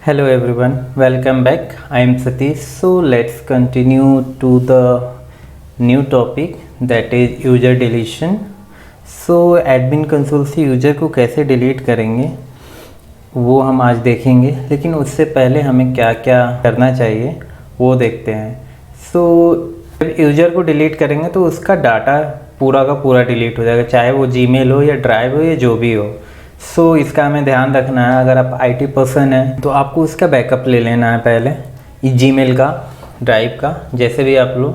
Hello everyone, welcome back. I am Satish. So let's continue to the new topic that is user deletion. So admin console से user को कैसे delete करेंगे वो हम आज देखेंगे, लेकिन उससे पहले हमें क्या क्या करना चाहिए वो देखते हैं। सो जब यूज़र को डिलीट करेंगे तो उसका डाटा पूरा का पूरा डिलीट हो जाएगा, चाहे वो जीमेल हो या ड्राइव हो या जो भी हो। सो इसका हमें ध्यान रखना है। अगर आप आईटी पर्सन हैं तो आपको उसका बैकअप ले लेना है पहले, जीमेल का, ड्राइव का, जैसे भी आप लो।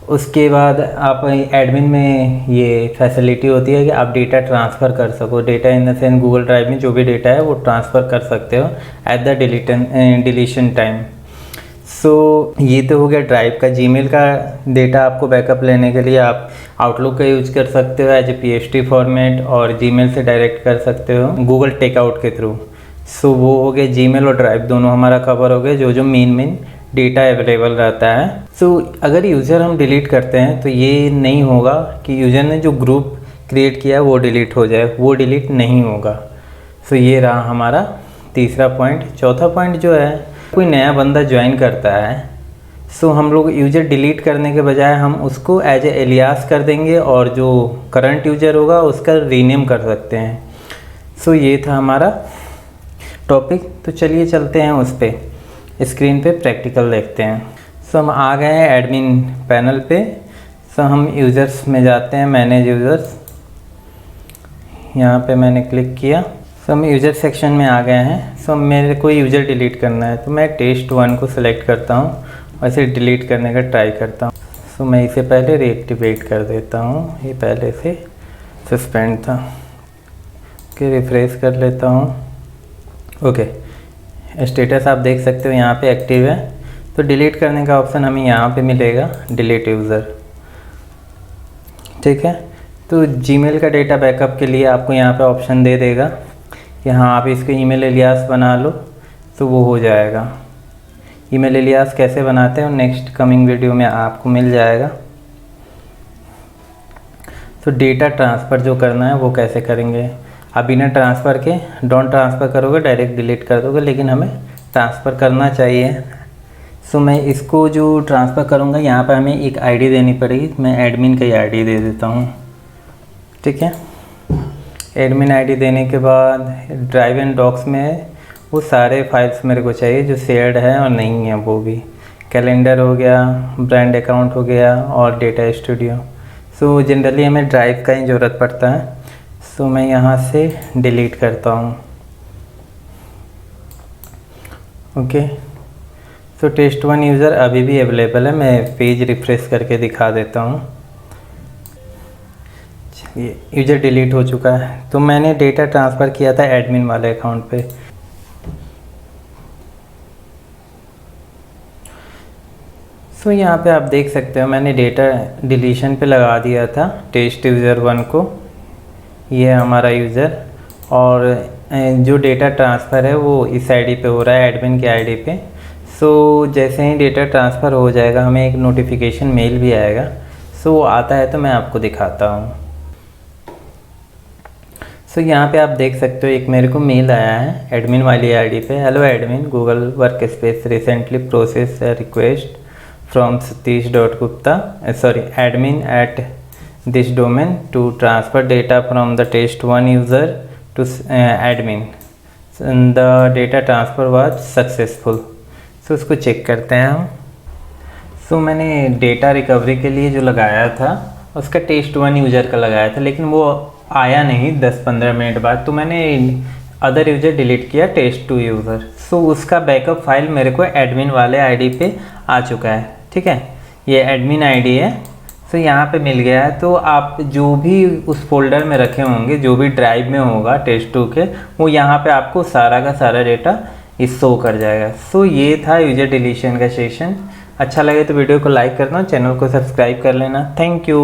उसके बाद आप एडमिन में ये फैसिलिटी होती है कि आप डेटा ट्रांसफ़र कर सको। Data in the sense Google drive में जो भी डेटा है वो ट्रांसफ़र कर सकते हो एट द डिलीशन टाइम। सो ये तो हो गया ड्राइव का। जीमेल का डेटा आपको बैकअप लेने के लिए आप आउटलुक का यूज कर सकते हो एज ए PST फॉर्मेट, और जीमेल से डायरेक्ट कर सकते हो गूगल टेकआउट के थ्रू। सो वो हो गया, जीमेल और ड्राइव दोनों हमारा कवर हो गया, जो मेन डेटा अवेलेबल रहता है। सो अगर यूज़र हम डिलीट करते हैं तो ये नहीं होगा कि यूज़र ने जो ग्रुप क्रिएट किया है वो डिलीट हो जाए, वो डिलीट नहीं होगा। सो ये रहा हमारा तीसरा पॉइंट। चौथा पॉइंट जो है, कोई नया बंदा ज्वाइन करता है, सो हम लोग यूज़र डिलीट करने के बजाय हम उसको एज ए एलियास कर देंगे और जो करंट यूज़र होगा उसका रीनेम कर सकते हैं। सो ये था हमारा टॉपिक। तो चलिए चलते हैं उस पे, स्क्रीन पे प्रैक्टिकल देखते हैं। सो हम आ गए हैं एडमिन पैनल पे। सो हम यूज़र्स में जाते हैं, मैनेज यूज़र्स, यहाँ पे मैंने क्लिक किया। सो हम यूज़र सेक्शन में आ गए हैं। सो मेरे को यूज़र डिलीट करना है तो मैं test1 को सिलेक्ट करता हूँ और इसे डिलीट करने का ट्राई करता हूँ। सो मैं इसे पहले रीएक्टिवेट कर देता हूँ, ये पहले से सस्पेंड था। ओके, रिफ्रेश कर लेता हूँ। ओके, स्टेटस आप देख सकते हो यहाँ पे एक्टिव है। तो डिलीट करने का ऑप्शन हमें यहाँ पे मिलेगा, डिलीट यूज़र। ठीक है, तो जीमेल का डेटा बैकअप के लिए आपको यहाँ पे ऑप्शन दे देगा कि हाँ आप इसको ईमेल एलियास बना लो, तो वो हो जाएगा। ईमेल एलियास कैसे बनाते हैं नेक्स्ट कमिंग वीडियो में आपको मिल जाएगा। तो डेटा ट्रांसफ़र जो करना है वो कैसे करेंगे, आप बिना ट्रांसफ़र के डोंट ट्रांसफ़र करोगे, डायरेक्ट डिलीट कर दोगे, लेकिन हमें ट्रांसफ़र करना चाहिए। सो मैं इसको जो ट्रांसफ़र करूँगा यहाँ पर हमें एक आईडी देनी पड़ेगी। मैं एडमिन का ही आईडी दे देता हूँ। ठीक है, एडमिन आईडी देने के बाद ड्राइव एंड डॉक्स में वो सारे फाइल्स मेरे को चाहिए जो शेयर्ड है और नहीं है, वो भी कैलेंडर हो गया, ब्रांड अकाउंट हो गया और डेटा स्टूडियो। सो जनरली हमें ड्राइव का ही ज़रूरत पड़ता है। सो मैं यहाँ से डिलीट करता हूँ। ओके, सो test1 यूज़र अभी भी अवेलेबल है। मैं पेज रिफ्रेश करके दिखा देता हूँ। चलिए, यूज़र डिलीट हो चुका है। तो मैंने डेटा ट्रांसफ़र किया था एडमिन वाले अकाउंट पे। सो यहाँ पे आप देख सकते हो मैंने डेटा डिलीशन पे लगा दिया था टेस्ट यूज़र 1 को। ये है हमारा यूज़र, और जो डेटा ट्रांसफ़र है वो इस आईडी पे हो रहा है, एडमिन के आईडी पे। सो जैसे ही डेटा ट्रांसफ़र हो जाएगा हमें एक नोटिफिकेशन मेल भी आएगा। सो वो आता है तो मैं आपको दिखाता हूँ। सो यहाँ पे आप देख सकते हो एक मेरे को मेल आया है एडमिन वाली आईडी पे। Hello admin, Google work space recently process request from satish.gupta admin at this domain to transfer data from the test1 user to admin, and the data transfer was successful। सो उसको check करते हैं हम। सो मैंने data recovery के लिए जो लगाया था उसका test1 यूज़र का लगाया था, लेकिन वो आया नहीं 10-15 मिनट बाद। तो मैंने अदर यूज़र डिलीट किया, test2 यूज़र। सो उसका बैकअप फाइल मेरे को एडमिन वाले आईडी पे आ चुका है। ठीक है, ये एडमिन आईडी है। सो यहाँ पे मिल गया है। तो आप जो भी उस फोल्डर में रखे होंगे, जो भी ड्राइव में होगा test2 के, वो यहाँ पे आपको सारा का सारा डेटा इस शो कर जाएगा। सो ये था यूज़र डिलीशन का सेशन। अच्छा लगे तो वीडियो को लाइक करना, चैनल को सब्सक्राइब कर लेना। Thank you.